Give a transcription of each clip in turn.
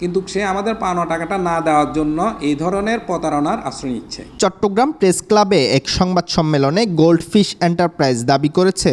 কিন্তু সে আমাদের পাওনা টাকাটা না দেওয়ার জন্য এই ধরনের প্রতারণার আশ্রয় নিচ্ছে। চট্টগ্রাম প্রেস ক্লাবে এক সংবাদ সম্মেলনে গোল্ডফিশ এন্টারপ্রাইজ দাবি করেছে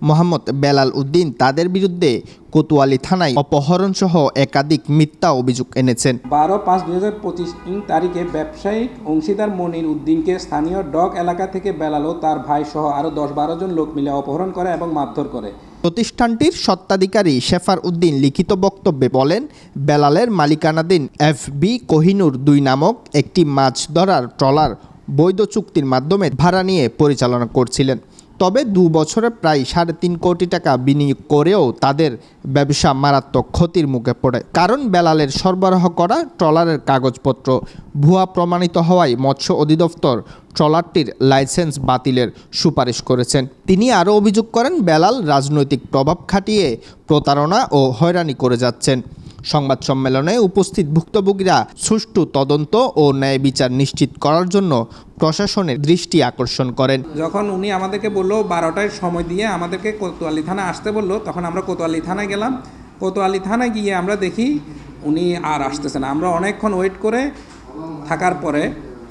মোহাম্মদ বেলাল উদ্দিন তাদের বিরুদ্ধে কোতোয়ালি থানায় অপহরণসহ একাধিক মিথ্যা অভিযোগ এনেছেন। 12/5/2025 তারিখে ব্যবসায়িক অংশীদার মনির উদ্দিনকে স্থানীয় ডক এলাকা থেকে বেলাল ও তার ভাই সহ আরও 10-12 জন লোক মিলে অপহরণ করে এবং মারধর করে। প্রতিষ্ঠানটির স্বত্বাধিকারী শেফার উদ্দিন লিখিত বক্তব্যে বলেন, বেলালের মালিকানাধীন FB কোহিনুর 2 নামক একটি মাছ ধরার ট্রলার বৈধ চুক্তির মাধ্যমে ভাড়া নিয়ে পরিচালনা করছিলেন। তবে 2 বছরে প্রায় 3.5 কোটি টাকা বিনিয়োগ করেও তাদের ব্যবসা মারাত্মক ক্ষতির মুখে পড়ে। কারণ বেলালের সরবরাহ করা ট্রলারের কাগজপত্র ভুয়া প্রমাণিত হওয়ায় মৎস্য অধিদপ্তর ট্রলারটির লাইসেন্স বাতিলের সুপারিশ করেছেন। তিনি আরও অভিযোগ করেন, বেলাল রাজনৈতিক প্রভাব খাটিয়ে প্রতারণা ও হয়রানি করে যাচ্ছেন। সংবাদ সম্মেলনে উপস্থিত ভুক্তভোগীরা সুষ্ঠু তদন্ত ও ন্যায় বিচার নিশ্চিত করার জন্য প্রশাসনের দৃষ্টি আকর্ষণ করেন। যখন উনি আমাদেরকে বললো 12টায় সময় দিয়ে আমাদেরকে কোতোয়ালি থানায় আসতে বললো, তখন আমরা কোতোয়ালি থানায় গেলাম। কোতোয়ালি থানায় গিয়ে আমরা দেখি উনি আর আসতেছে না। আমরা অনেকক্ষণ ওয়েট করে থাকার পরে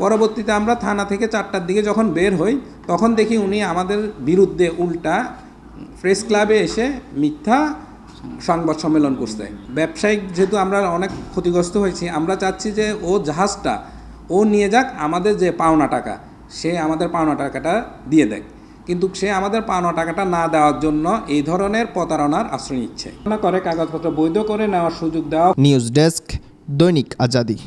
পরবর্তীতে আমরা থানা থেকে 4টার দিকে যখন বের হই, তখন দেখি উনি আমাদের বিরুদ্ধে উল্টা প্রেস ক্লাবে এসে মিথ্যা সংবাদ সম্মেলন করছে। ব্যবসায়িক যেহেতু আমরা অনেক ক্ষতিগ্রস্ত হয়েছি, আমরা চাচ্ছি যে ও জাহাজটা ও নিয়ে যাক, আমাদের যে পাওনা টাকা সে আমাদের পাওনা টাকাটা দিয়ে দেয়। কিন্তু সে আমাদের পাওনা টাকাটা না দেওয়ার জন্য এই ধরনের প্রতারণার আশ্রয় নিচ্ছে। করে কাগজপত্র বৈধ করে নেওয়ার সুযোগ দেওয়া। নিউজ ডেস্ক, দৈনিক আজাদী।